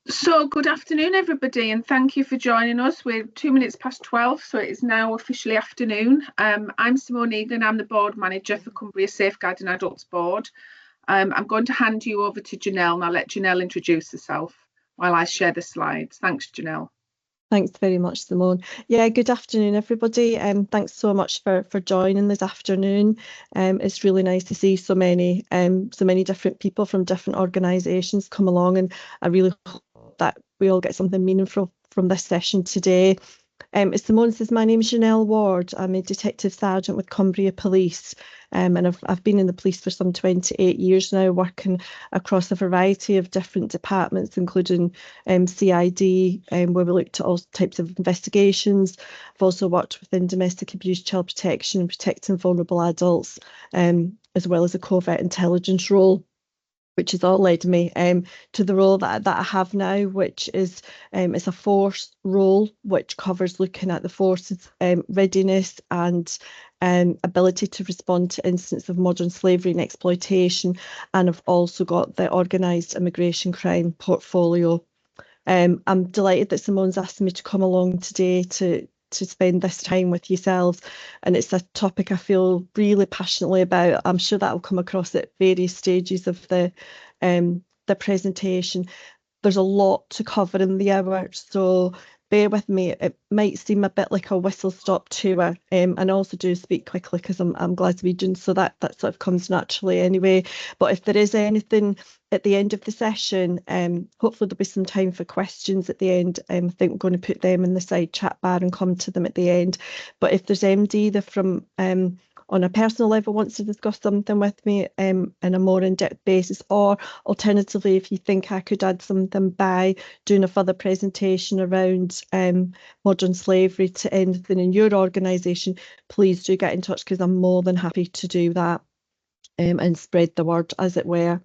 So good afternoon, everybody, and thank you for joining us. We're 2 minutes past 12, so it is now officially afternoon. I'm Simone Egan. I'm the board manager for Cumbria Safeguarding Adults Board. I'm going to hand you over to Janelle, and I'll let Janelle introduce herself while I share the slides. Thanks, Janelle. Thanks very much, Simone. Yeah, good afternoon, everybody. Thanks so much for joining this afternoon. It's really nice to see so many different people from different organisations come along, and I really hope that we all get something meaningful from this session today. As Simone says, my name is Janelle Ward. I'm a Detective Sergeant with Cumbria Police, and I've been in the police for some 28 years now, working across a variety of different departments, including CID, where we looked at all types of investigations. I've also worked within domestic abuse, child protection, and protecting vulnerable adults, as well as a covert intelligence role, which has all led me to the role that I have now, which is it's a force role, which covers looking at the force's readiness and ability to respond to incidents of modern slavery and exploitation. And I've also got the organised immigration crime portfolio. I'm delighted that Simone's asked me to come along today to spend this time with yourselves, and it's a topic I feel really passionately about. I'm sure that will come across at various stages of the presentation. There's a lot to cover in the hour, so bear with me. It might seem a bit like a whistle-stop tour, and I also do speak quickly because I'm Glaswegian, so that sort of comes naturally anyway. But if there is anything at the end of the session, hopefully there'll be some time for questions at the end. I think we're going to put them in the side chat bar and come to them at the end. But if there's MD either from on a personal level wants to discuss something with me in a more in-depth basis, or alternatively, if you think I could add something by doing a further presentation around modern slavery to anything in your organisation, please do get in touch, because I'm more than happy to do that and spread the word, as it were.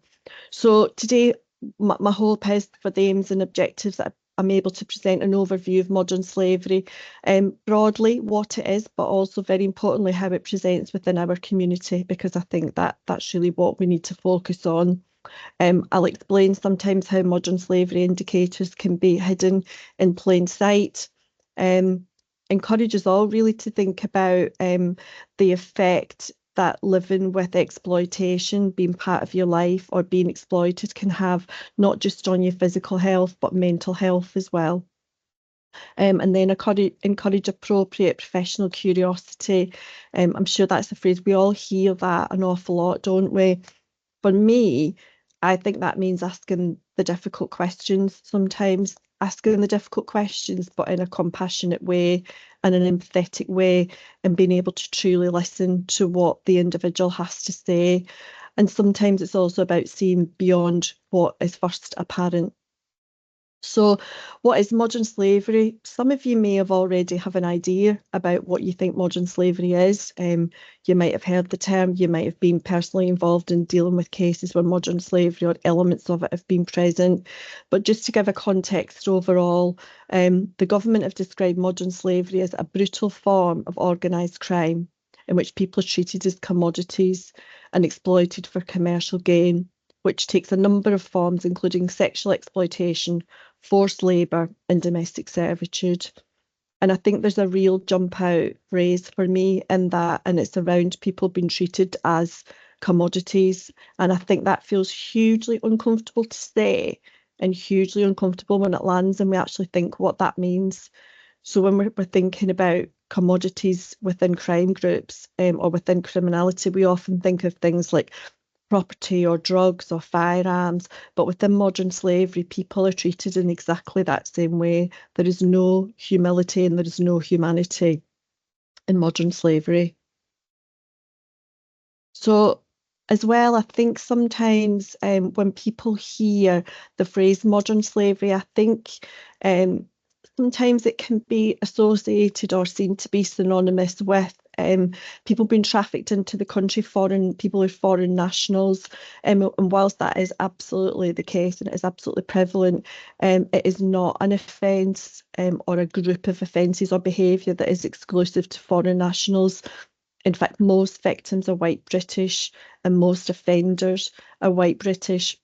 So today, my hope is for the aims and objectives that I'm able to present an overview of modern slavery, broadly what it is, but also very importantly how it presents within our community, because I think that that's really what we need to focus on. I'll explain sometimes how modern slavery indicators can be hidden in plain sight. Encourage us all really to think about the effect that living with exploitation, being part of your life, or being exploited can have, not just on your physical health, but mental health as well. And then encourage appropriate professional curiosity. I'm sure that's a phrase, we all hear that an awful lot, don't we? For me, I think that means asking the difficult questions sometimes, asking the difficult questions, but in a compassionate way and an empathetic way, and being able to truly listen to what the individual has to say. And sometimes it's also about seeing beyond what is first apparent. So what is modern slavery? Some of you may have already have an idea about what you think modern slavery is. You might have heard the term, you might have been personally involved in dealing with cases where modern slavery or elements of it have been present. But just to give a context overall, the government have described modern slavery as a brutal form of organised crime in which people are treated as commodities and exploited for commercial gain, which takes a number of forms, including sexual exploitation, forced labour and domestic servitude. And I think there's a real jump out phrase for me in that, and it's around people being treated as commodities. And I think that feels hugely uncomfortable to say, and hugely uncomfortable when it lands and we actually think what that means. So when we're thinking about commodities within crime groups or within criminality, we often think of things like property or drugs or firearms, but within modern slavery, people are treated in exactly that same way. There is no humility and there is no humanity in modern slavery. So as well, I think sometimes when people hear the phrase modern slavery, I think sometimes it can be associated or seen to be synonymous with people being trafficked into the country, people who are foreign nationals. And whilst that is absolutely the case and it is absolutely prevalent, it is not an offence or a group of offences or behaviour that is exclusive to foreign nationals. In fact, most victims are white British and most offenders are white British.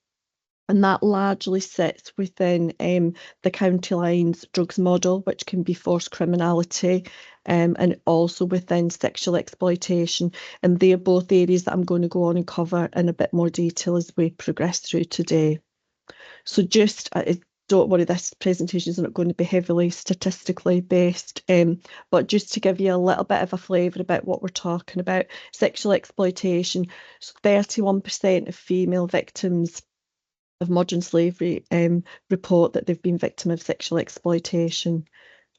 And that largely sits within the County Lines drugs model, which can be forced criminality, and also within sexual exploitation. And they're both areas that I'm going to go on and cover in a bit more detail as we progress through today. So just, don't worry, this presentation is not going to be heavily statistically based, but just to give you a little bit of a flavour about what we're talking about, sexual exploitation. So 31% of female victims of modern slavery report that they've been victim of sexual exploitation.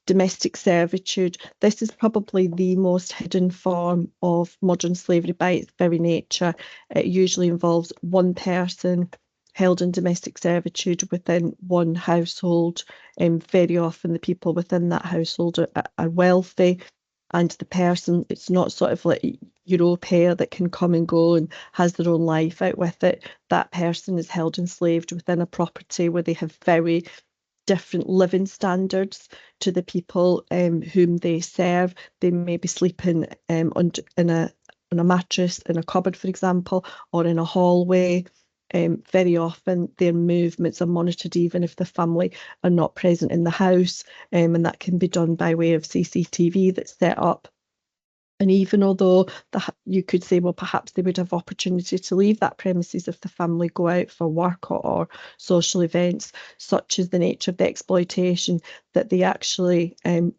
Domestic servitude, this is probably the most hidden form of modern slavery by its very nature. It usually involves one person held in domestic servitude within one household. Very often the people within that household are wealthy, and the person, it's not sort of like your au pair that can come and go and has their own life out with it. That person is held enslaved within a property where they have very different living standards to the people whom they serve. They may be sleeping on a mattress in a cupboard, for example, or in a hallway. Very often their movements are monitored even if the family are not present in the house, and that can be done by way of CCTV that's set up. And even although you could say, well, perhaps they would have opportunity to leave that premises if the family go out for work or social events, such as the nature of the exploitation, that they actually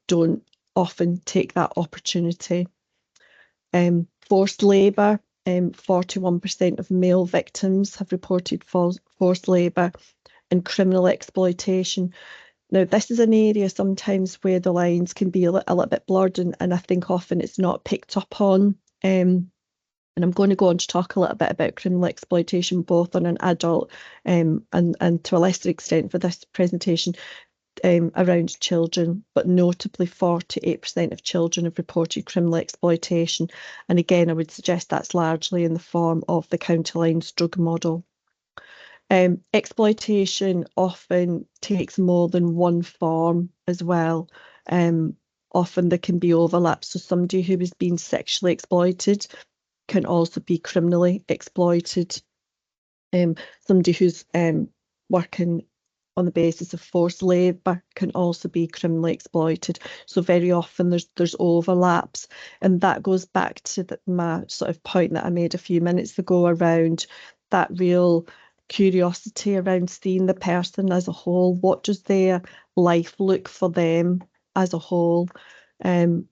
don't often take that opportunity. Forced labour, 41% of male victims have reported forced labour and criminal exploitation. Now, this is an area sometimes where the lines can be a little bit blurred, and I think often it's not picked up on. And I'm going to go on to talk a little bit about criminal exploitation, both on an adult and to a lesser extent for this presentation, around children, but notably 48% of children have reported criminal exploitation. And again, I would suggest that's largely in the form of the County Lines drug model. Exploitation often takes more than one form as well. Often there can be overlap. So somebody who is being sexually exploited can also be criminally exploited. Somebody who's working on the basis of forced labour can also be criminally exploited. So very often there's overlaps, and that goes back to my sort of point that I made a few minutes ago around that real curiosity around seeing the person as a whole. What does their life look for them as a whole? And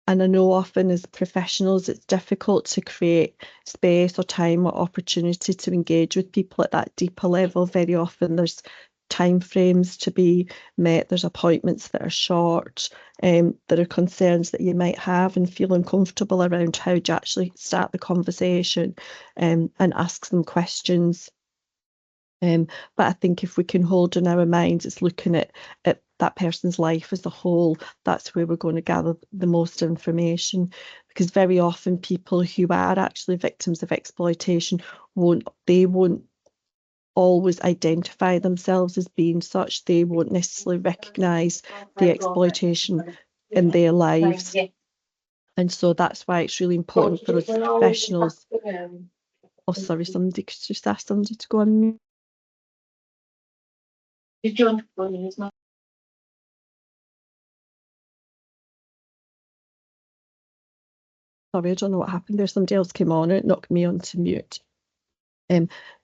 I know often as professionals it's difficult to create space or time or opportunity to engage with people at that deeper level. Very often there's time frames to be met, there's appointments that are short, there are concerns that you might have and feel uncomfortable around how to actually start the conversation and ask them questions. But I think if we can hold in our minds, it's looking at that person's life as a whole, that's where we're going to gather the most information. Because very often people who are actually victims of exploitation won't always identify themselves as being such. They won't necessarily recognise the exploitation in their lives. And so that's why it's really important for us professionals. Oh, sorry, somebody could just ask somebody to go on mute. Sorry, I don't know what happened there. Somebody else came on and it knocked me onto mute.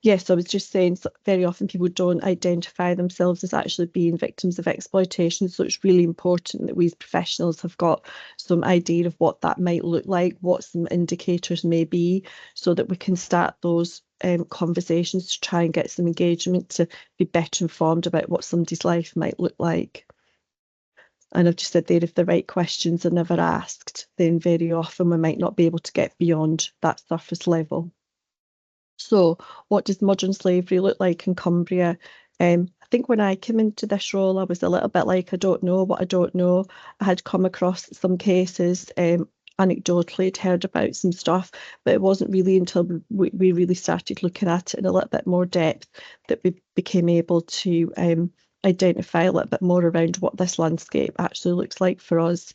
Yes, I was just saying very often people don't identify themselves as actually being victims of exploitation. So it's really important that we as professionals have got some idea of what that might look like, what some indicators may be, so that we can start those conversations to try and get some engagement to be better informed about what somebody's life might look like. And I've just said there, if the right questions are never asked, then very often we might not be able to get beyond that surface level. So what does modern slavery look like in Cumbria? I think when I came into this role, I was a little bit like, I don't know what I don't know. I had come across some cases, anecdotally had heard about some stuff, but it wasn't really until we really started looking at it in a little bit more depth that we became able to identify a little bit more around what this landscape actually looks like for us.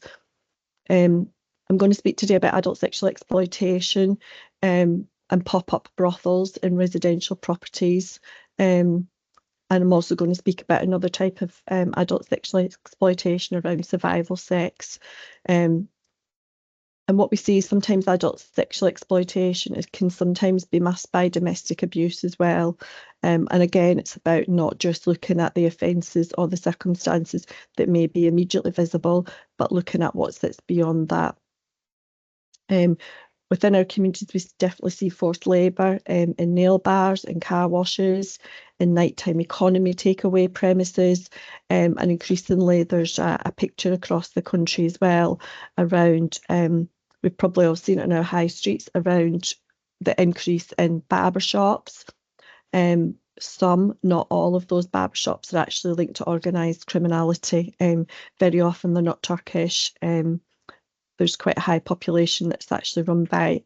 I'm going to speak today about adult sexual exploitation and pop-up brothels in residential properties. And I'm also going to speak about another type of adult sexual exploitation around survival sex. And what we see is sometimes adult sexual exploitation can sometimes be masked by domestic abuse as well. And again, it's about not just looking at the offences or the circumstances that may be immediately visible, but looking at what sits beyond that. Within our communities, we definitely see forced labour in nail bars, in car washes, in nighttime economy takeaway premises, and increasingly there's a picture across the country as well around, we've probably all seen it in our high streets, around the increase in barber shops. Some, not all of those barber shops are actually linked to organised criminality. Very often they're not Turkish. There's quite a high population that's actually run by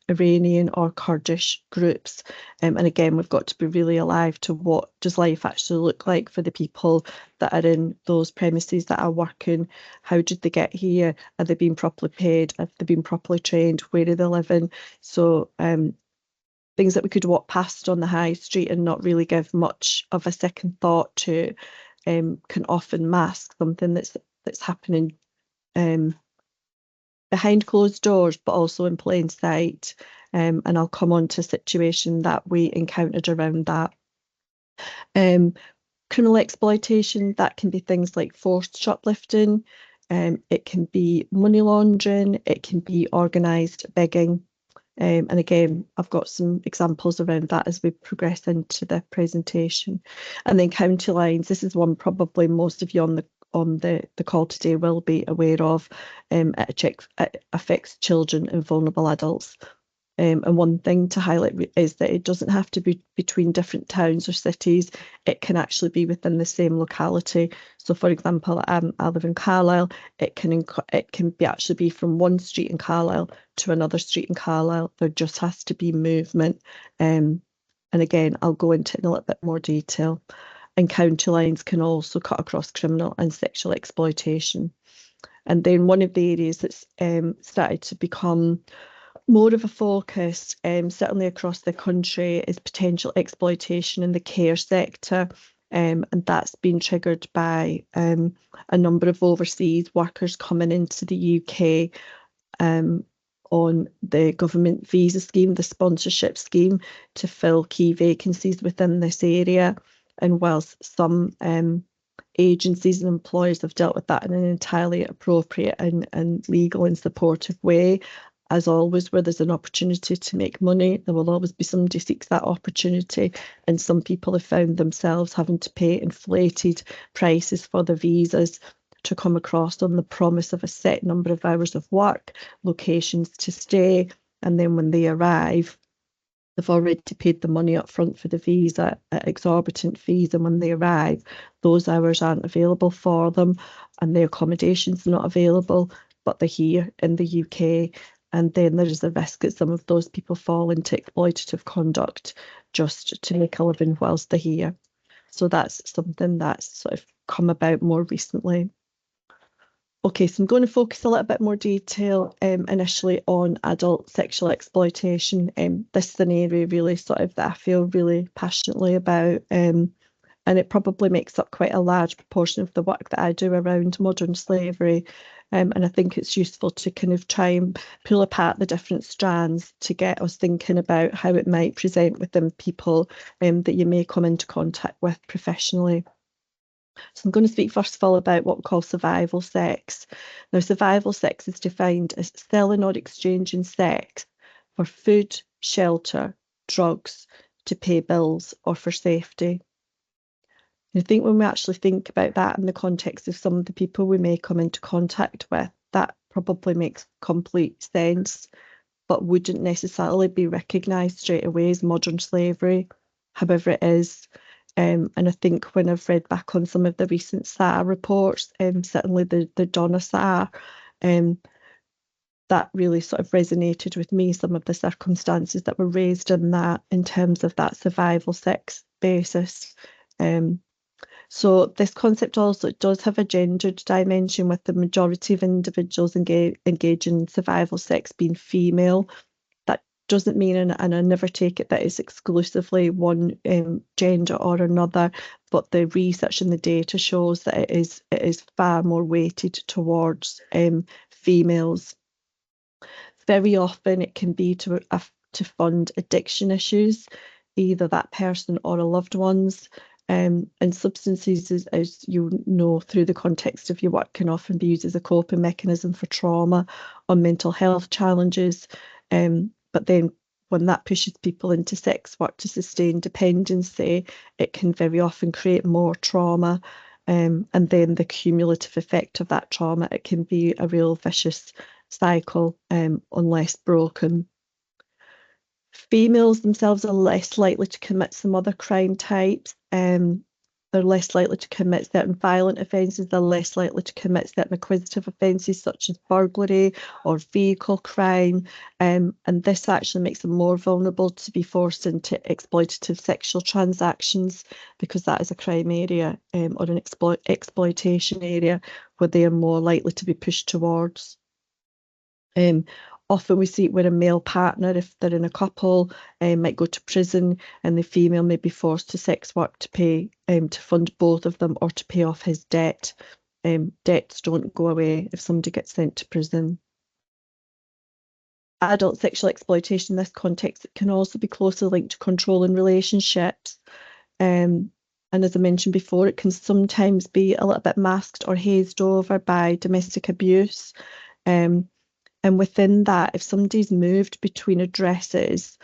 Iranian or Kurdish groups. And again, we've got to be really alive to what does life actually look like for the people that are in those premises that are working. How did they get here? Are they being properly paid? Have they been properly trained? Where are they living? So things that we could walk past on the high street and not really give much of a second thought to can often mask something that's happening behind closed doors, but also in plain sight. And I'll come on to a situation that we encountered around that. Criminal exploitation, that can be things like forced shoplifting, it can be money laundering, it can be organised begging. And again, I've got some examples around that as we progress into the presentation. And then county lines, this is one probably most of you on the call today will be aware of. It affects children and vulnerable adults. And one thing to highlight is that it doesn't have to be between different towns or cities. It can actually be within the same locality. So, for example, I live in Carlisle. It can actually be from one street in Carlisle to another street in Carlisle. There just has to be movement. And again, I'll go into it in a little bit more detail. And county lines can also cut across criminal and sexual exploitation. And then one of the areas that's started to become more of a focus, certainly across the country, is potential exploitation in the care sector. And that's been triggered by a number of overseas workers coming into the UK on the government visa scheme, the sponsorship scheme, to fill key vacancies within this area. And whilst some agencies and employers have dealt with that in an entirely appropriate and legal and supportive way, as always, where there's an opportunity to make money, there will always be somebody who seeks that opportunity. And some people have found themselves having to pay inflated prices for the visas to come across on the promise of a set number of hours of work, locations to stay. And then when they arrive, they've already paid the money up front for the visa at exorbitant fees. And when they arrive, those hours aren't available for them and the accommodation's not available, but they're here in the UK. And then there is a risk that some of those people fall into exploitative conduct just to make a living whilst they're here. So that's something that's sort of come about more recently. Okay, so I'm going to focus a little bit more detail initially on adult sexual exploitation. This is an area really sort of that I feel really passionately about, and it probably makes up quite a large proportion of the work that I do around modern slavery. And I think it's useful to kind of try and pull apart the different strands to get us thinking about how it might present within people that you may come into contact with professionally. So I'm going to speak first of all about what we call survival sex. Now, survival sex is defined as selling or exchanging sex for food, shelter, drugs, to pay bills, or for safety. I think when we actually think about that in the context of some of the people we may come into contact with, that probably makes complete sense, but wouldn't necessarily be recognised straight away as modern slavery. However, it is. And I think when I've read back on some of the recent SAR reports, certainly the Donna SAR, that really sort of resonated with me, some of the circumstances that were raised in that in terms of that survival sex basis. So this concept also does have a gendered dimension, with the majority of individuals engaging in survival sex being female. That doesn't mean, and I never take it that it's exclusively one gender or another, but the research and the data shows that it is far more weighted towards females. Very often it can be to fund addiction issues, either that person or a loved one's. And substances, as you know, through the context of your work, can often be used as a coping mechanism for trauma or mental health challenges. But then when that pushes people into sex work to sustain dependency, it can very often create more trauma. And then the cumulative effect of that trauma, it can be a real vicious cycle unless broken. Females themselves are less likely to commit some other crime types. They're less likely to commit certain violent offences. They're less likely to commit certain acquisitive offences such as burglary or vehicle crime. And this actually makes them more vulnerable to be forced into exploitative sexual transactions, because that is a crime area or an exploitation area where they are more likely to be pushed towards. Often we see it where a male partner, if they're in a couple, might go to prison, and the female may be forced to sex work to pay to fund both of them or to pay off his debt. Debts don't go away if somebody gets sent to prison. Adult sexual exploitation in this context can also be closely linked to control in relationships. And as I mentioned before, it can sometimes be a little bit masked or hazed over by domestic abuse. And within that, if somebody's moved between addresses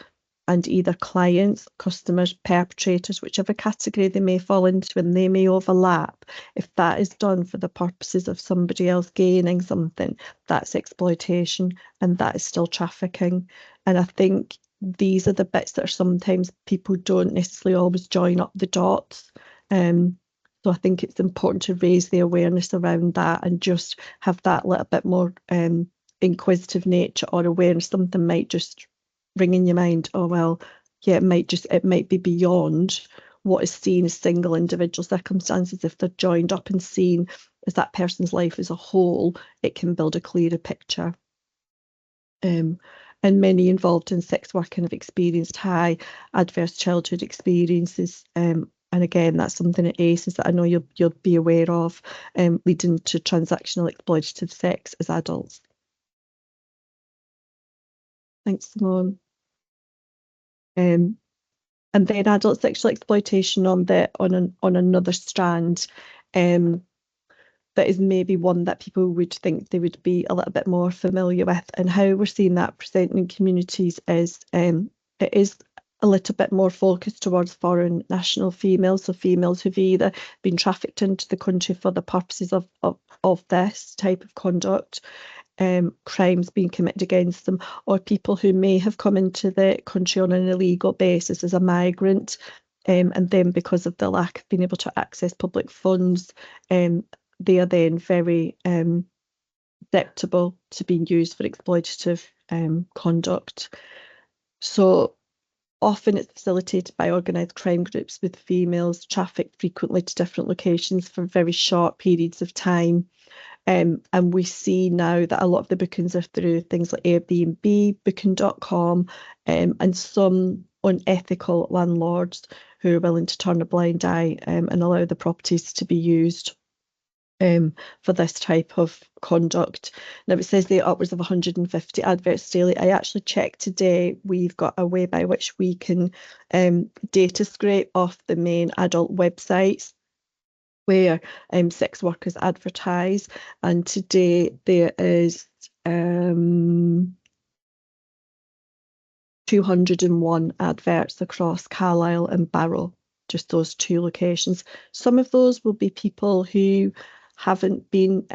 and either clients, customers, perpetrators, whichever category they may fall into, and they may overlap, if that is done for the purposes of somebody else gaining something, that's exploitation, and that is still trafficking. And I think these are the bits that are sometimes people don't necessarily always join up the dots. So I think it's important to raise the awareness around that and just have that little bit more inquisitive nature or awareness. Something might just ring in your mind, oh well, yeah, it might be beyond what is seen as single individual circumstances. If they're joined up and seen as that person's life as a whole, it can build a clearer picture. And many involved in sex working have experienced high adverse childhood experiences. And again, that's something at ACES that I know you'll be aware of, leading to transactional exploitative sex as adults. Thanks, Simone. And then adult sexual exploitation on another strand, that is maybe one that people would think they would be a little bit more familiar with, and how we're seeing that present in communities is it is a little bit more focused towards foreign national females, so females who've either been trafficked into the country for the purposes of this type of conduct, crimes being committed against them, or people who may have come into the country on an illegal basis as a migrant, and then because of the lack of being able to access public funds, they are then very susceptible to being used for exploitative conduct. So often it's facilitated by organised crime groups, with females trafficked frequently to different locations for very short periods of time. And we see now that a lot of the bookings are through things like Airbnb, Booking.com, and some unethical landlords who are willing to turn a blind eye and allow the properties to be used for this type of conduct. Now, it says there are upwards of 150 adverts daily. I actually checked today. We've got a way by which we can data scrape off the main adult websites where sex workers advertise, and today there is 201 adverts across Carlisle and Barrow, just those two locations. Some of those will be people who haven't been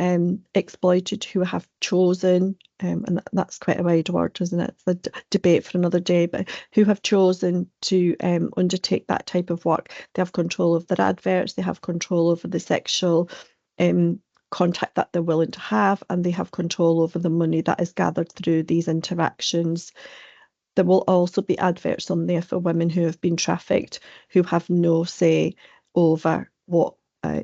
exploited, who have chosen, and that's quite a wide word, isn't it? It's a debate for another day, but who have chosen to undertake that type of work. They have control of their adverts, they have control over the sexual contact that they're willing to have, and they have control over the money that is gathered through these interactions. There will also be adverts on there for women who have been trafficked, who have no say over what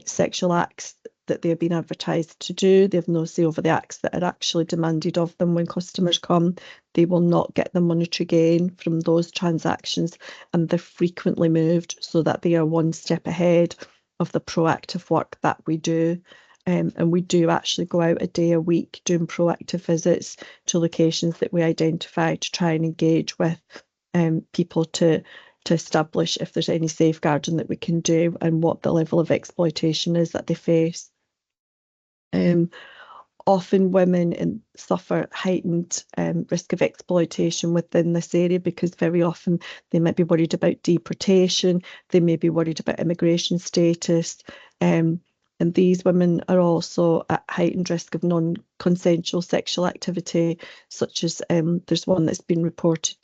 sexual acts that they're being advertised to do. They have no say over the acts that are actually demanded of them when customers come. They will not get the monetary gain from those transactions, and they're frequently moved so that they are one step ahead of the proactive work that we do. And we do actually go out a day a week doing proactive visits to locations that we identify to try and engage with people to establish if there's any safeguarding that we can do and what the level of exploitation is that they face. Often women suffer heightened risk of exploitation within this area because very often they might be worried about deportation, they may be worried about immigration status, and these women are also at heightened risk of non-consensual sexual activity, such as there's one that's been reported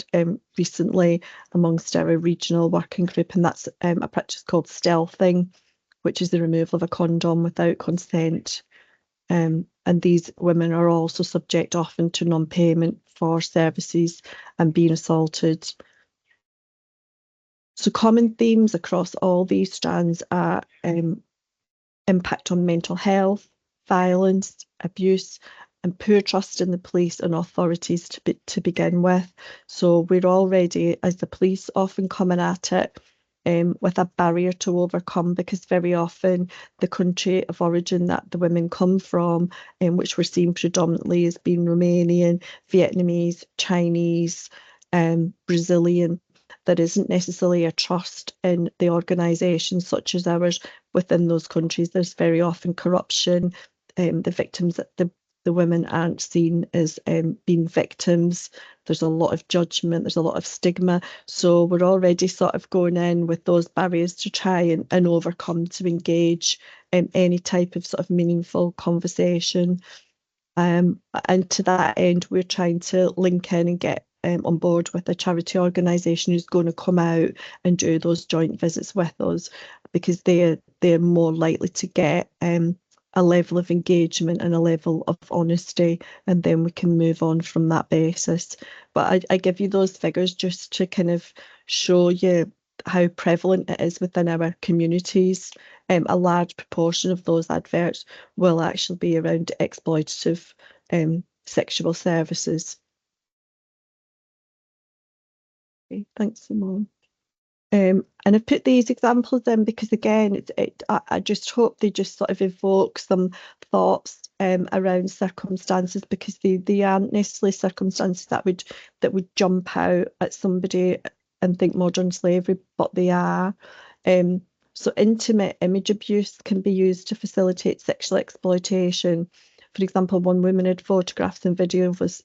recently amongst our regional working group, and that's a practice called stealthing, which is the removal of a condom without consent. And these women are also subject often to non-payment for services and being assaulted. So common themes across all these strands are impact on mental health, violence, abuse, and poor trust in the police and authorities to begin with. So we're already, as the police, often coming at it with a barrier to overcome, because very often the country of origin that the women come from, which we're seeing predominantly as being Romanian, Vietnamese, Chinese, Brazilian, there isn't necessarily a trust in the organisations such as ours within those countries. There's very often corruption. The victims, the women aren't seen as being victims. There's a lot of judgment, there's a lot of stigma. So we're already sort of going in with those barriers to try and overcome, to engage in any type of sort of meaningful conversation. And to that end, we're trying to link in and get on board with a charity organisation who's going to come out and do those joint visits with us, because they're more likely to get a level of engagement and a level of honesty, and then we can move on from that basis. But I give you those figures just to kind of show you how prevalent it is within our communities. A large proportion of those adverts will actually be around exploitative sexual services. Okay, thanks, Simone. And I've put these examples in because, again, I just hope they just sort of evoke some thoughts around circumstances, because they aren't necessarily circumstances that would jump out at somebody and think modern slavery, but they are. So intimate image abuse can be used to facilitate sexual exploitation. For example, one woman had photographs and videos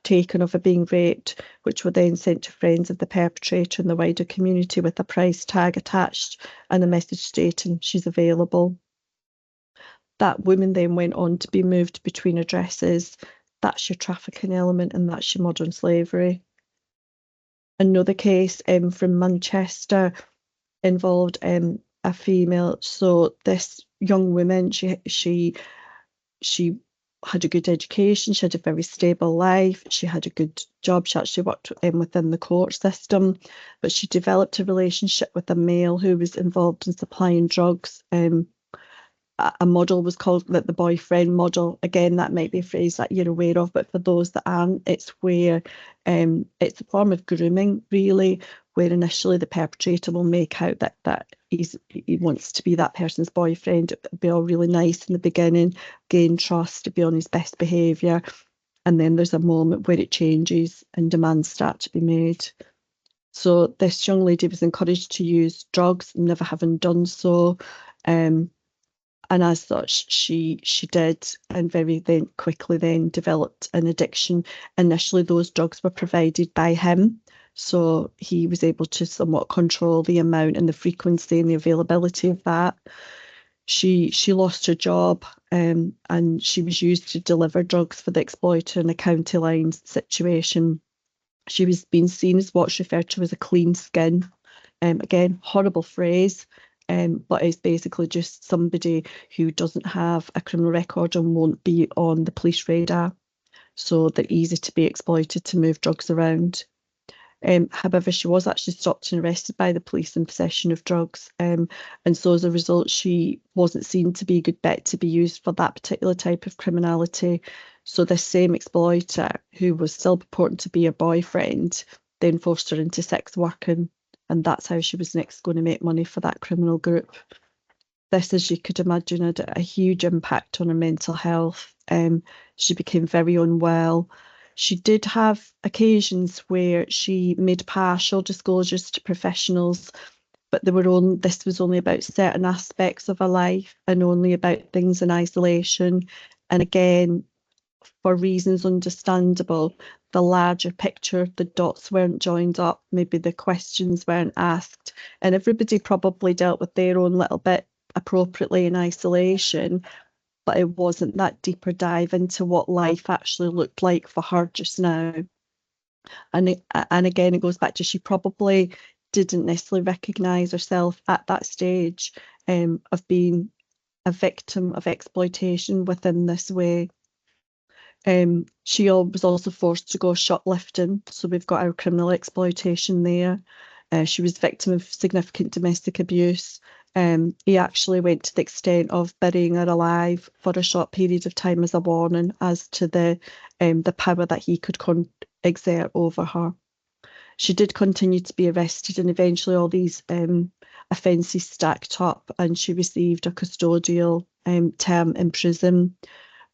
taken of her being raped, which were then sent to friends of the perpetrator in the wider community with a price tag attached and a message stating she's available. That woman then went on to be moved between addresses. That's your trafficking element, and that's your modern slavery. Another case from Manchester involved a female. So this young woman, she had a good education, she had a very stable life, she had a good job, she actually worked within the court system, but she developed a relationship with a male who was involved in supplying drugs. A model was called the boyfriend model. Again, that might be a phrase that you're aware of, but for those that aren't, it's where it's a form of grooming, really, where initially the perpetrator will make out that he wants to be that person's boyfriend. It'll be all really nice in the beginning, gain trust, to be on his best behaviour, and then there's a moment where it changes and demands start to be made. So this young lady was encouraged to use drugs, never having done so. And as such, she did, and very quickly developed an addiction. Initially, those drugs were provided by him, so he was able to somewhat control the amount and the frequency and the availability of that. She lost her job, and she was used to deliver drugs for the exploiter in a county lines situation. She was being seen as what's referred to as a clean skin. Again, horrible phrase. But it's basically just somebody who doesn't have a criminal record and won't be on the police radar. So they're easy to be exploited to move drugs around. However, she was actually stopped and arrested by the police in possession of drugs. And so as a result, she wasn't seen to be a good bet to be used for that particular type of criminality. So this same exploiter, who was still purporting to be her boyfriend, then forced her into sex working. And that's how she was next going to make money for that criminal group. this, as you could imagine, had a huge impact on her mental health. She became very unwell. She did have occasions where she made partial disclosures to professionals, but this was only about certain aspects of her life and only about things in isolation. And again, for reasons understandable, the larger picture, the dots weren't joined up, maybe the questions weren't asked, and everybody probably dealt with their own little bit appropriately in isolation, but it wasn't that deeper dive into what life actually looked like for her just now. And again, it goes back to, she probably didn't necessarily recognise herself at that stage of being a victim of exploitation within this way. She was also forced to go shoplifting, so we've got our criminal exploitation there. She was victim of significant domestic abuse. He actually went to the extent of burying her alive for a short period of time as a warning as to the power that he could exert over her. She did continue to be arrested, and eventually all these offences stacked up, and she received a custodial term in prison.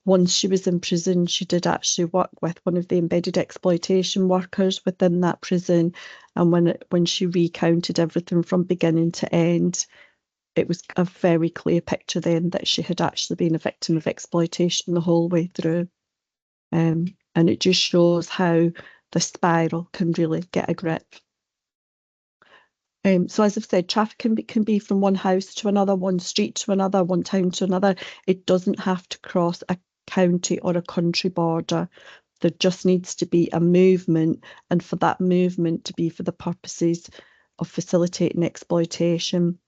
Once she was in prison, she did actually work with one of the embedded exploitation workers within that prison. And when she recounted everything from beginning to end, it was a very clear picture then that she had actually been a victim of exploitation the whole way through. And it just shows how the spiral can really get a grip. So as I've said, trafficking can be from one house to another, one street to another, one town to another. It doesn't have to cross a county or a country border. There just needs to be a movement, and for that movement to be for the purposes of facilitating exploitation.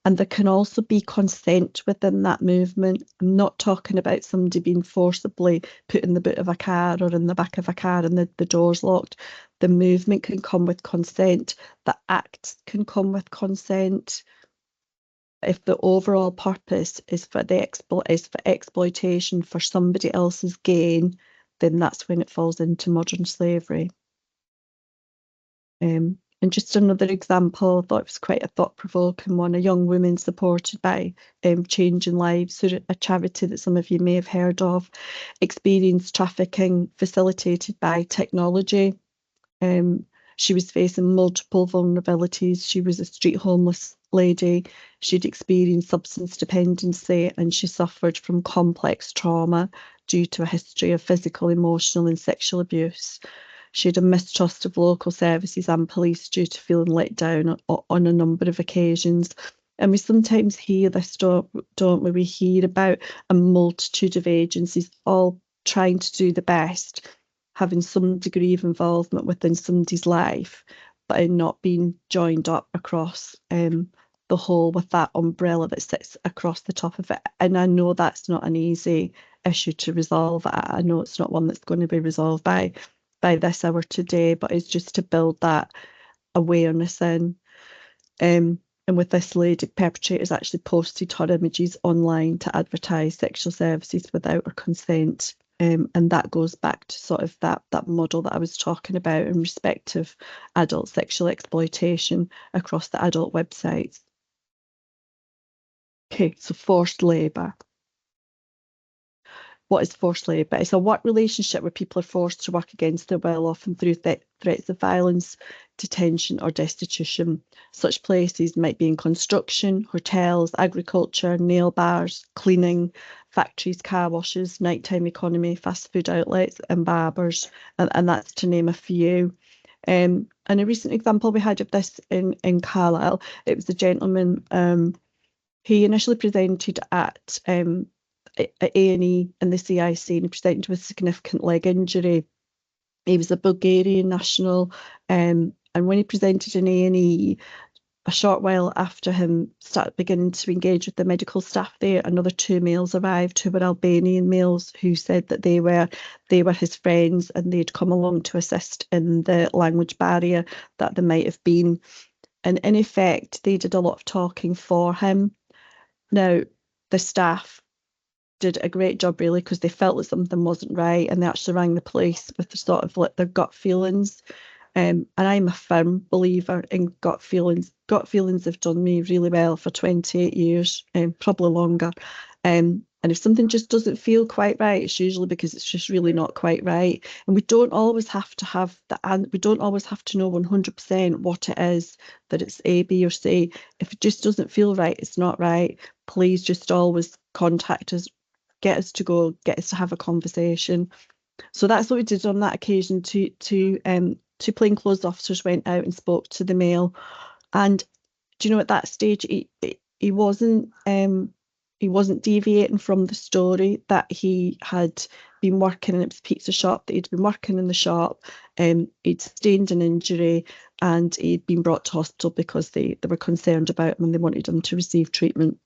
And there can also be consent within that movement. I'm not talking about somebody being forcibly put in the boot of a car or in the back of a car and the door's locked. The movement can come with consent. The act can come with consent. If the overall purpose is for exploitation for somebody else's gain, then that's when it falls into modern slavery. And just another example, I thought it was quite a thought-provoking one, a young woman supported by Changing Lives, a charity that some of you may have heard of, experienced trafficking facilitated by technology. She was facing multiple vulnerabilities. She was a street homeless lady. She'd experienced substance dependency, and she suffered from complex trauma due to a history of physical, emotional, and sexual abuse. She had a mistrust of local services and police due to feeling let down on a number of occasions. And we sometimes hear this, don't we? We hear about a multitude of agencies all trying to do the best, having some degree of involvement within somebody's life, but in not being joined up across the whole with that umbrella that sits across the top of it. And I know that's not an easy issue to resolve. I know it's not one that's going to be resolved by this hour today, but it's just to build that awareness in. And with this lady, perpetrators actually posted her images online to advertise sexual services without her consent. And that goes back to sort of that model that I was talking about in respect of adult sexual exploitation across the adult websites. Okay, so forced labour. What is forced labour? It's a work relationship where people are forced to work against their will, often through threats of violence, detention or destitution. Such places might be in construction, hotels, agriculture, nail bars, cleaning, factories, car washes, nighttime economy, fast food outlets and barbers, and that's to name a few. And a recent example we had of this in Carlisle, it was a gentleman, he initially presented at A&E and the CIC, and he presented with significant leg injury. He was a Bulgarian national, and when he presented in A&E, a short while after him started beginning to engage with the medical staff there, another two males arrived who were Albanian males who said that they were his friends and they'd come along to assist in the language barrier that there might have been. And in effect, they did a lot of talking for him. Now, the staff did a great job really because they felt that something wasn't right, and they actually rang the police with the sort of like their gut feelings. And I'm a firm believer in gut feelings. Gut feelings have done me really well for 28 years, probably longer. And if something just doesn't feel quite right, it's usually because it's just really not quite right. And we don't always have to have we don't always have to know 100% what it is, that it's A, B, or C. If it just doesn't feel right, it's not right. Please just always contact us, get us to go, get us to have a conversation. So that's what we did on that occasion. Two plainclothes officers went out and spoke to the male, and do you know, at that stage he wasn't deviating from the story that he had been working in. It was a pizza shop, that he'd been working in the shop, he'd sustained an injury, and he'd been brought to hospital because they were concerned about him and they wanted him to receive treatment.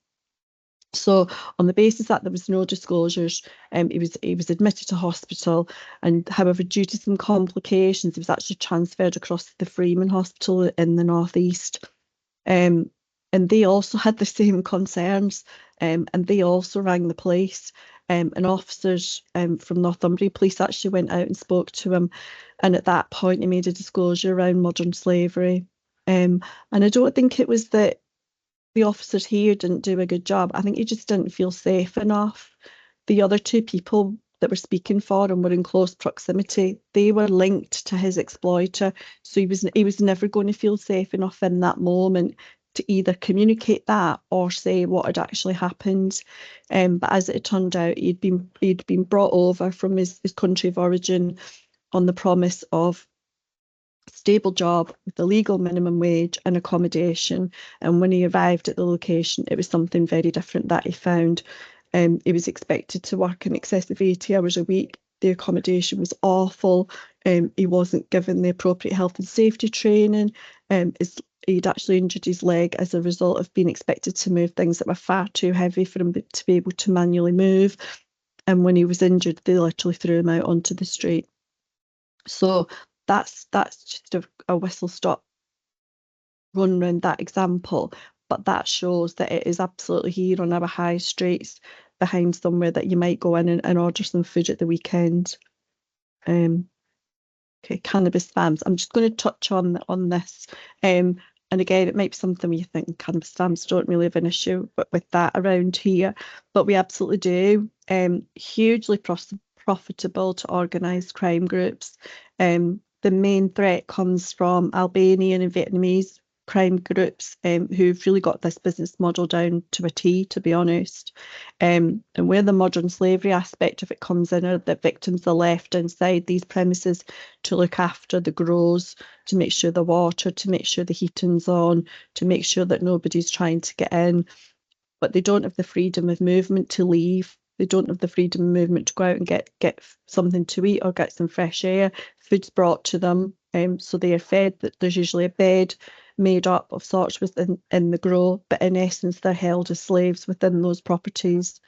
So on the basis that there was no disclosures, he was admitted to hospital, and however, due to some complications, he was actually transferred across to the Freeman Hospital in the northeast. And they also had the same concerns, and they also rang the police. And officers from Northumbria Police actually went out and spoke to him, and at that point he made a disclosure around modern slavery. And I don't think it was that the officers here didn't do a good job. I think he just didn't feel safe enough. The other two people that were speaking for him were in close proximity. They were linked to his exploiter, so he was never going to feel safe enough in that moment to either communicate that or say what had actually happened. But as it turned out, he'd been brought over from his country of origin on the promise of stable job with a legal minimum wage and accommodation. And when he arrived at the location, it was something very different that he found. He was expected to work in excess of 80 hours a week. The accommodation was awful. He wasn't given the appropriate health and safety training. He'd actually injured his leg as a result of being expected to move things that were far too heavy for him to be able to manually move. And when he was injured, they literally threw him out onto the street. So that's just a whistle-stop run around that example, but that shows that it is absolutely here on our high streets, behind somewhere that you might go in and order some food at the weekend. Okay, cannabis spams. I'm just going to touch on this. And again, it might be something where you think cannabis spams don't really have an issue with that around here, but we absolutely do. Hugely profitable to organised crime groups. The main threat comes from Albanian and Vietnamese crime groups who've really got this business model down to a T, to be honest. And where the modern slavery aspect of it comes in are that victims are left inside these premises to look after the grows, to make sure the water, to make sure the heating's on, to make sure that nobody's trying to get in. But they don't have the freedom of movement to leave. They don't have the freedom of movement to go out and get something to eat or get some fresh air. Food's brought to them, so they are fed. That there's usually a bed made up of sorts within in the grow, but in essence they're held as slaves within those properties.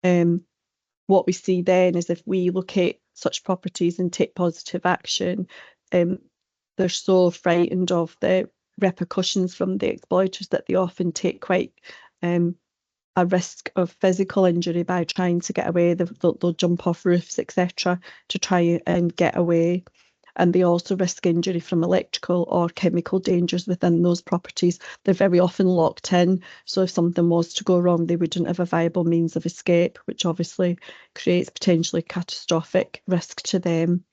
What we see then is if we look at such properties and take positive action, they're so frightened of the repercussions from the exploiters that they often take quite a risk of physical injury by trying to get away. They'll jump off roofs, etc., to try and get away. And they also risk injury from electrical or chemical dangers within those properties. They're very often locked in, so if something was to go wrong, they wouldn't have a viable means of escape, which obviously creates potentially catastrophic risk to them.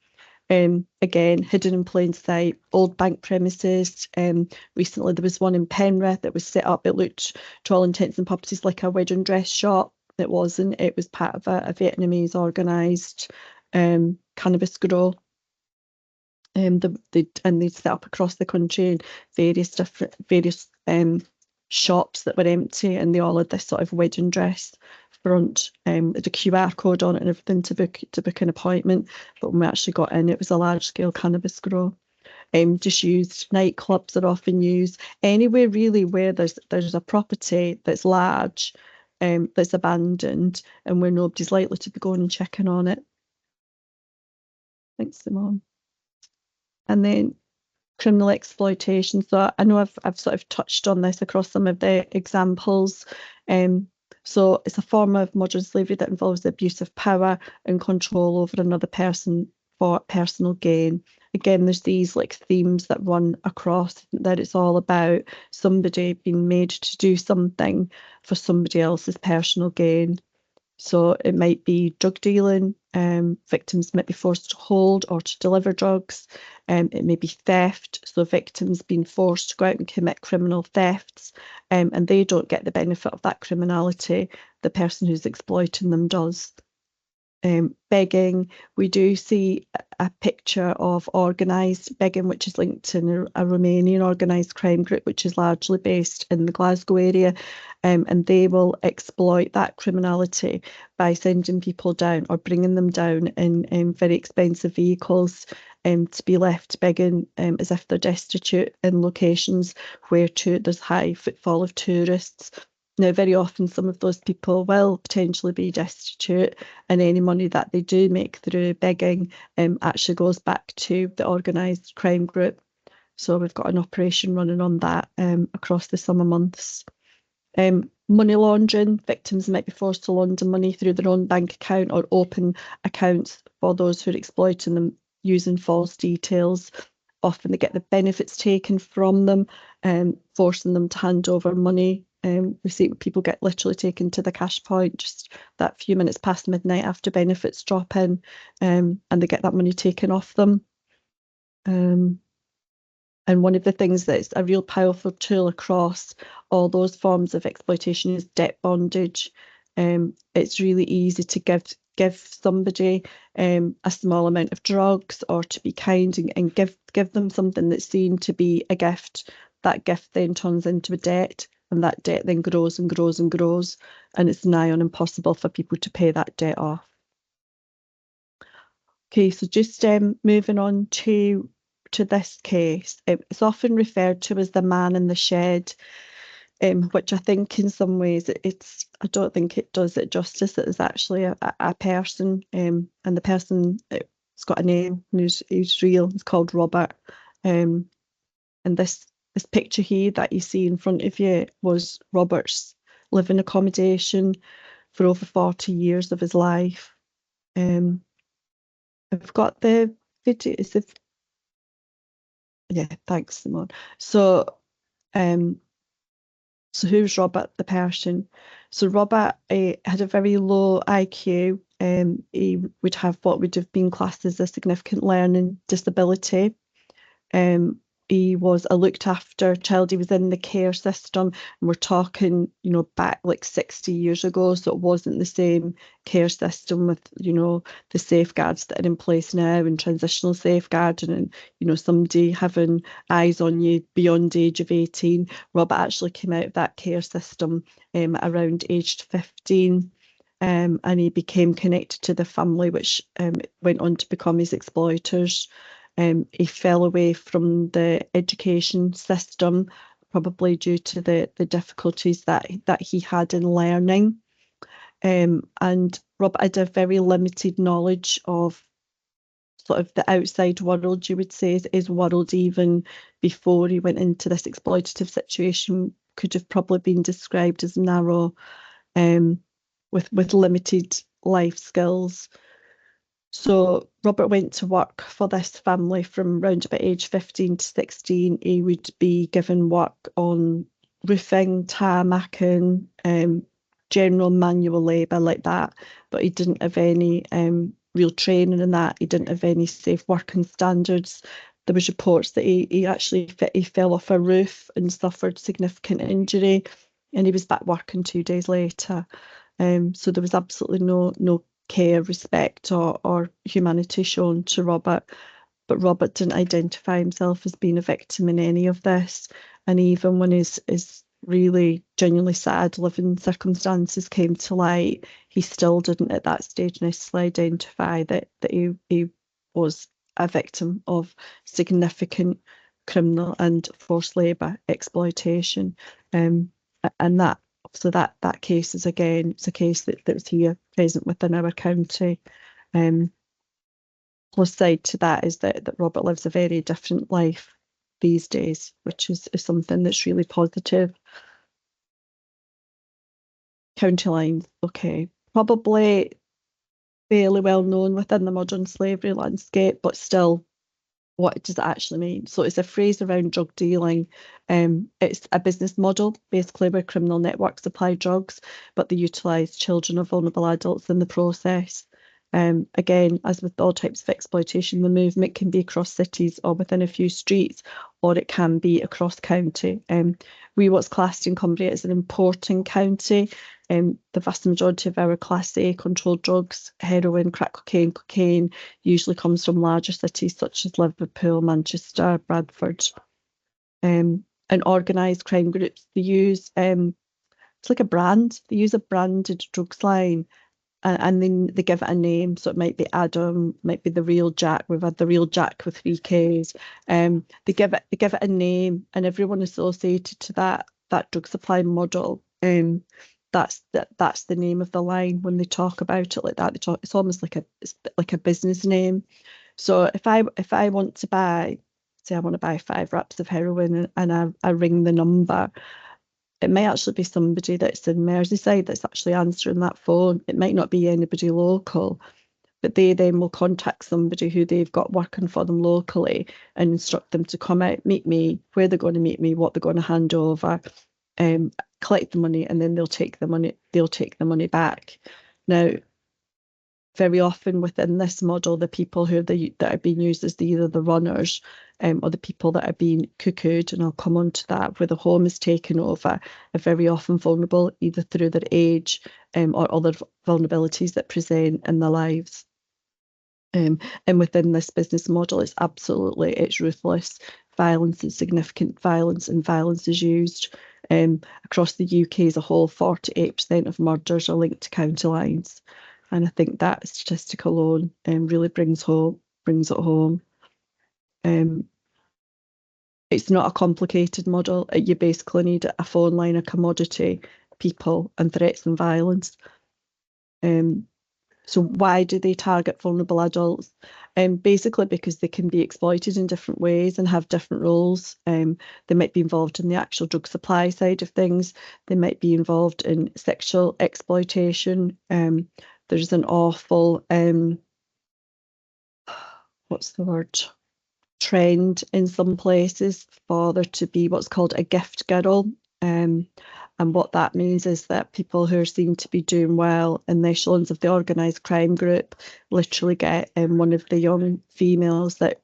Again, hidden in plain sight, old bank premises. Recently there was one in Penrith that was set up. It looked, to all intents and purposes, like a wedding dress shop. It wasn't. It was part of a Vietnamese organised cannabis grow. They'd set up across the country in various shops that were empty, and they all had this sort of wedding dress front, with a QR code on it and everything to book an appointment. But when we actually got in, it was a large scale cannabis grow. Disused nightclubs are often used. Anywhere really where there's a property that's large, that's abandoned, and where nobody's likely to be going and checking on it. Thanks, Simone. And then criminal exploitation. So I know I've sort of touched on this across some of the examples. So it's a form of modern slavery that involves the abuse of power and control over another person for personal gain. again, there's these like themes that run across, that it's all about somebody being made to do something for somebody else's personal gain. So it might be drug dealing, victims might be forced to hold or to deliver drugs. It may be theft, so victims being forced to go out and commit criminal thefts, and they don't get the benefit of that criminality, the person who's exploiting them does. Begging, we do see a picture of organised begging, which is linked to a Romanian organised crime group, which is largely based in the Glasgow area, and they will exploit that criminality by sending people down or bringing them down in very expensive vehicles to be left begging as if they're destitute in locations where there's high footfall of tourists. Now, very often some of those people will potentially be destitute, and any money that they do make through begging actually goes back to the organised crime group. So we've got an operation running on that across the summer months. Money laundering, victims might be forced to launder money through their own bank account or open accounts for those who are exploiting them using false details. Often they get the benefits taken from them, forcing them to hand over money. We see people get literally taken to the cash point just that few minutes past midnight after benefits drop in, and they get that money taken off them. And one of the things that's a real powerful tool across all those forms of exploitation is debt bondage. It's really easy to give somebody a small amount of drugs or to be kind and give them something that's seen to be a gift. That gift then turns into a debt, and that debt then grows and grows and grows, and it's nigh on impossible for people to pay that debt off. Okay, so just moving on to this case, it's often referred to as the man in the shed, which I think in some ways I don't think it does it justice. It is actually a person, and the person, it's got a name, and he's real. It's called Robert, and this picture here that you see in front of you was Robert's living accommodation for over 40 years of his life. I've got the video. Yeah, thanks, Simone. So, so who's Robert, the person? So Robert had a very low IQ. He would have what would have been classed as a significant learning disability. He was a looked after child. He was in the care system, and we're talking, back like 60 years ago. So it wasn't the same care system with, the safeguards that are in place now and transitional safeguarding and, somebody having eyes on you beyond the age of 18. Robert actually came out of that care system around aged 15. And he became connected to the family, which went on to become his exploiters. He fell away from the education system, probably due to the difficulties that he had in learning. And Robert had a very limited knowledge of sort of the outside world, you would say. His world, even before he went into this exploitative situation, could have probably been described as narrow, with limited life skills. So Robert went to work for this family from around about age 15 to 16. He would be given work on roofing, tarmacking, general manual labour like that, but he didn't have any real training in that. He didn't have any safe working standards. There was reports that he actually he fell off a roof and suffered significant injury, and he was back working 2 days later. So there was absolutely no care, respect or humanity shown to Robert, but Robert didn't identify himself as being a victim in any of this. And even when his really genuinely sad living circumstances came to light, he still didn't at that stage necessarily identify that he was a victim of significant criminal and forced labour exploitation. And that, so that case is, again, it's a case that's here present within our county. Plus side to that is that Robert lives a very different life these days, which is something that's really positive. County lines, okay, probably fairly well known within the modern slavery landscape, but still what does it actually mean? So it's a phrase around drug dealing. It's a business model, basically, where criminal networks supply drugs, but they utilise children or vulnerable adults in the process. Again, as with all types of exploitation, the movement can be across cities or within a few streets, or it can be across county. We what's classed in Cumbria as an importing county. The vast majority of our Class A controlled drugs, heroin, crack cocaine, usually comes from larger cities such as Liverpool, Manchester, Bradford. And organised crime groups, they use, it's like a brand, they use a branded drugs line, and then they give it a name. So it might be Adam, might be the Real Jack. We've had the Real Jack with 3 Ks. They give it a name, and everyone associated to that drug supply model. That's the name of the line. When they talk about it like that, it's almost like a business name. So if I want to buy, say I want to buy 5 wraps of heroin, and I ring the number, it may actually be somebody that's in Merseyside that's actually answering that phone. It might not be anybody local, but they then will contact somebody who they've got working for them locally and instruct them to come out, meet me, where they're going to meet me, what they're going to hand over, collect the money, and then they'll take the money back. Now, very often within this model, the people that are being used as either the runners or the people that are being cuckooed, and I'll come on to that, where the home is taken over, are very often vulnerable, either through their age or other vulnerabilities that present in their lives. And within this business model, it's ruthless. Violence and significant violence, and violence is used. Across the UK as a whole, 48% of murders are linked to county lines. And I think that statistic alone really brings it home. It's not a complicated model. You basically need a phone line, a commodity, people, and threats and violence. So why do they target vulnerable adults? Basically because they can be exploited in different ways and have different roles. They might be involved in the actual drug supply side of things. They might be involved in sexual exploitation. There's an awful, what's the word? Trend in some places for there to be what's called a gift girl. And what that means is that people who are seen to be doing well in the echelons of the organised crime group literally get one of the young females that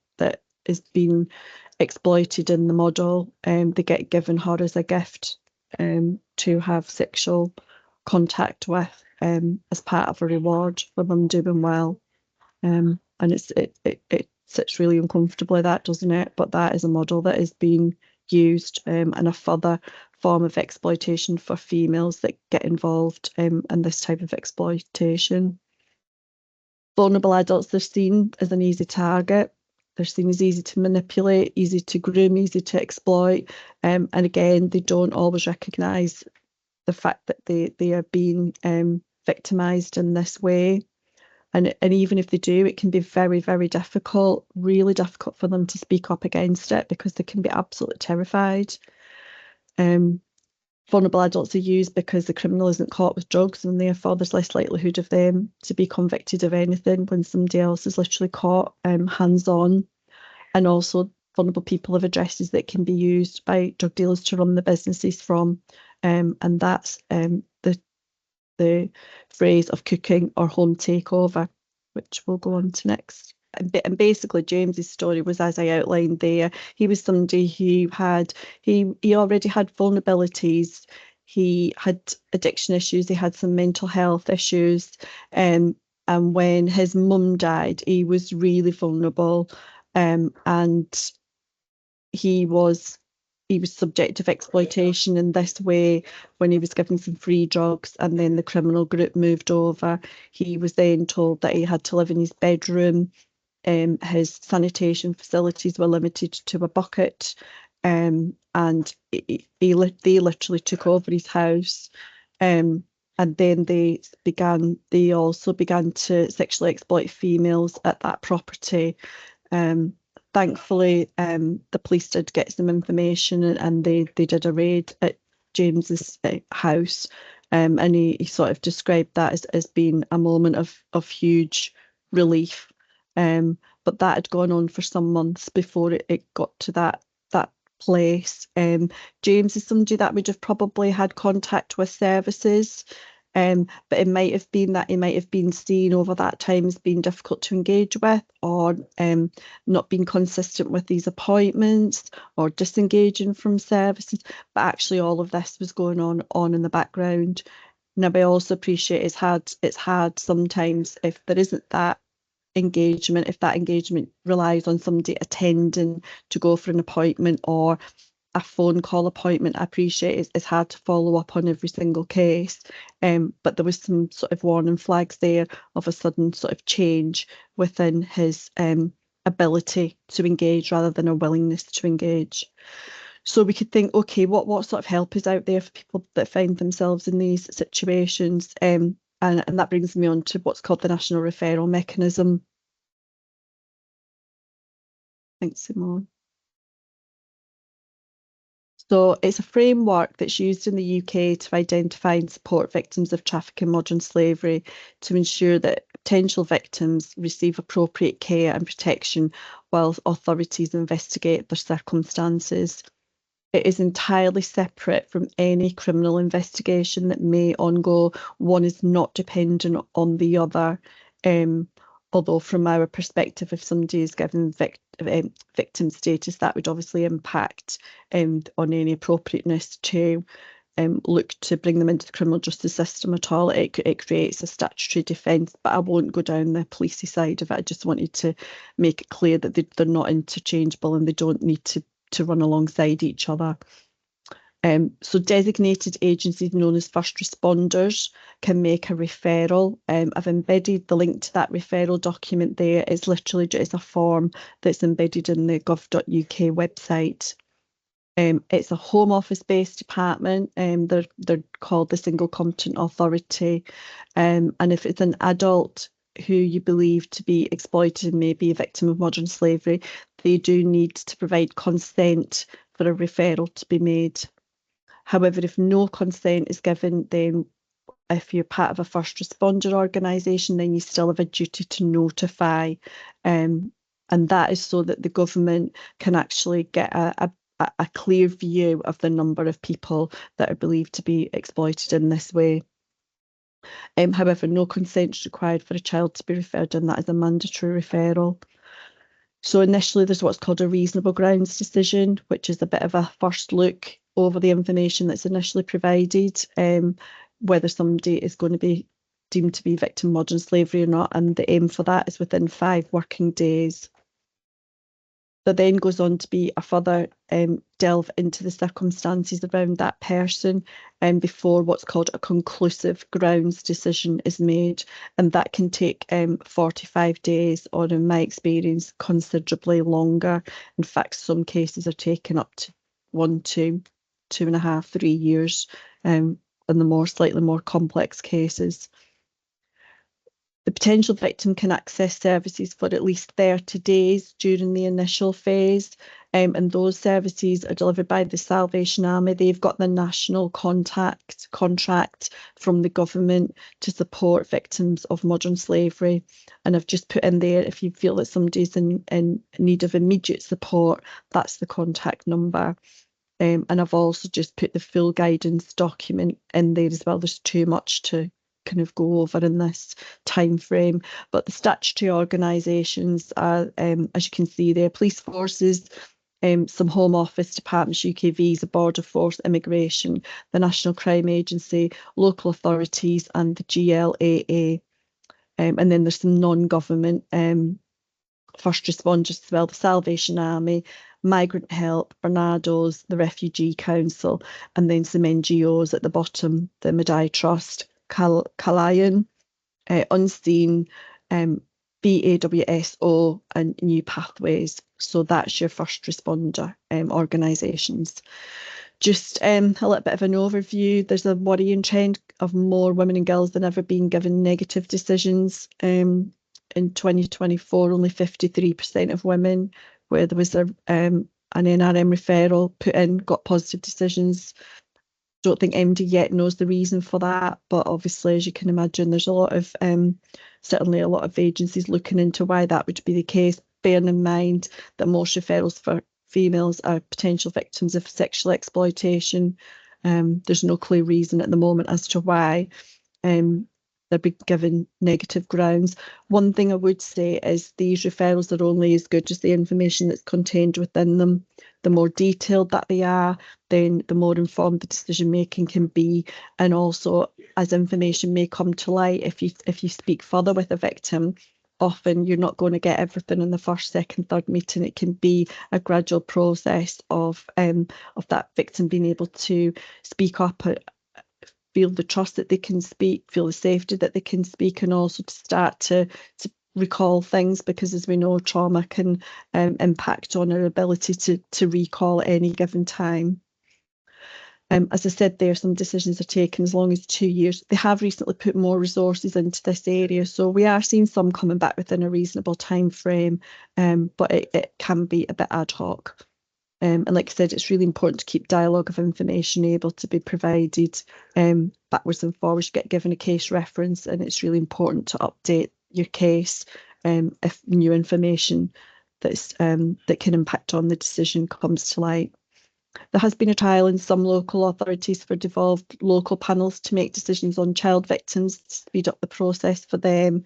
is being exploited in the model, they get given her as a gift to have sexual contact with as part of a reward for them doing well. And it sits really uncomfortably, that, doesn't it? But that is a model that is being used, and a further form of exploitation for females that get involved in this type of exploitation. Vulnerable adults, they're seen as an easy target. They're seen as easy to manipulate, easy to groom, easy to exploit. And again, they don't always recognise the fact that they are being victimised in this way. And even if they do, it can be very, very difficult, really difficult for them to speak up against it because they can be absolutely terrified. Vulnerable adults are used because the criminal isn't caught with drugs, and therefore there's less likelihood of them to be convicted of anything when somebody else is literally caught hands-on. And also vulnerable people have addresses that can be used by drug dealers to run the businesses from. And that's the phrase of cooking or home takeover, which we'll go on to next. And basically James's story was, as I outlined there, he was somebody who he already had vulnerabilities, he had addiction issues, he had some mental health issues, and when his mum died, he was really vulnerable, and he was subject to exploitation in this way when he was given some free drugs, and then the criminal group moved over. He was then told that he had to live in his bedroom. His sanitation facilities were limited to a bucket, and they literally took over his house. And then they also began to sexually exploit females at that property. Thankfully, the police did get some information, and they did a raid at James's house, and he sort of described that as being a moment of huge relief. But but that had gone on for some months before it got to that place. James is somebody that would have probably had contact with services, but it might have been that he might have been seen over that time as being difficult to engage with, or not being consistent with these appointments, or disengaging from services. But actually all of this was going on in the background. Now, I also appreciate it's hard sometimes if there isn't that engagement, if that engagement relies on somebody attending to go for an appointment or a phone call appointment. I appreciate it's hard to follow up on every single case, but there was some sort of warning flags there of a sudden sort of change within his ability to engage rather than a willingness to engage. So we could think, okay, what sort of help is out there for people that find themselves in these situations? And that brings me on to what's called the National Referral Mechanism. Thanks, Simone. So it's a framework that's used in the UK to identify and support victims of trafficking and modern slavery to ensure that potential victims receive appropriate care and protection while authorities investigate their circumstances. It is entirely separate from any criminal investigation that may ongo. One is not dependent on the other. Although from our perspective, if somebody is given victim status, that would obviously impact on any appropriateness to look to bring them into the criminal justice system at all. It creates a statutory defence, but I won't go down the policey side of it. I just wanted to make it clear that they're not interchangeable and they don't need to run alongside each other. So designated agencies known as first responders can make a referral. I've embedded the link to that referral document there. It's literally just a form that's embedded in the gov.uk website. It's a Home Office based department. They're called the Single Competent Authority. And if it's an adult who you believe to be exploited and may be a victim of modern slavery, they do need to provide consent for a referral to be made. However, if no consent is given, then if you're part of a first responder organisation, then you still have a duty to notify. And that is so that the government can actually get a clear view of the number of people that are believed to be exploited in this way. However, no consent is required for a child to be referred, and that is a mandatory referral. So initially there's what's called a reasonable grounds decision, which is a bit of a first look over the information that's initially provided, whether somebody is going to be deemed to be victim of modern slavery or not, and the aim for that is within 5 working days. There then goes on to be a further delve into the circumstances around that person before what's called a conclusive grounds decision is made, and that can take 45 days, or in my experience, considerably longer. In fact, some cases are taken up to 1 to 2.5, 3 years in the slightly more complex cases. The potential victim can access services for at least 30 days during the initial phase, and those services are delivered by the Salvation Army. They've got the national contract from the government to support victims of modern slavery. And I've just put in there, if you feel that somebody's in need of immediate support, that's the contact number. And I've also just put the full guidance document in there as well. There's too much to kind of go over in this time frame, but the statutory organisations are, as you can see there, police forces, some Home Office departments, UK Visa, Border Force, Immigration, the National Crime Agency, local authorities, and the GLAA. And then there's some non-government first responders as well, the Salvation Army, Migrant Help, Barnardo's, the Refugee Council, and then some NGOs at the bottom, the Medaille Trust, Calayan, Unseen, BAWSO, and New Pathways. So that's your first responder organisations. Just a little bit of an overview. There's a worrying trend of more women and girls than ever being given negative decisions. In 2024, only 53% of women, where there was an NRM referral put in, got positive decisions. Don't think MD yet knows the reason for that, but obviously, as you can imagine, there's a lot of certainly a lot of agencies looking into why that would be the case. bearing in mind that most referrals for females are potential victims of sexual exploitation. There's no clear reason at the moment as to why they're being given negative grounds. One thing I would say is these referrals are only as good as the information that's contained within them. The more detailed that they are, then the more informed the decision making can be. And also, as information may come to light, if you speak further with a victim, often you're not going to get everything in the first, second, third meeting. It can be a gradual process of that victim being able to speak up, feel the trust that they can speak, feel the safety that they can speak, and also to start to recall things, because as we know, trauma can impact on our ability to recall at any given time. As I said there, some decisions are taken as long as 2 years. They have recently put more resources into this area, so we are seeing some coming back within a reasonable time frame, but it can be a bit ad hoc. And like I said, it's really important to keep dialogue of information able to be provided backwards and forwards. You get given a case reference, and it's really important to update your case if new information that can impact on the decision comes to light. There has been a trial in some local authorities for devolved local panels to make decisions on child victims to speed up the process for them,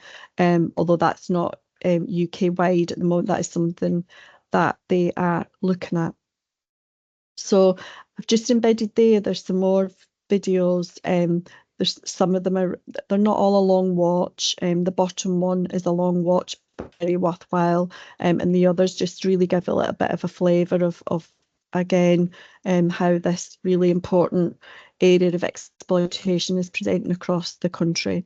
although that's not UK-wide at the moment. That is something that they are looking at. So I've just embedded there's some more videos. There's some of them they're not all a long watch. The bottom one is a long watch, very worthwhile, and the others just really give a little bit of a flavour of again how this really important area of exploitation is presenting across the country.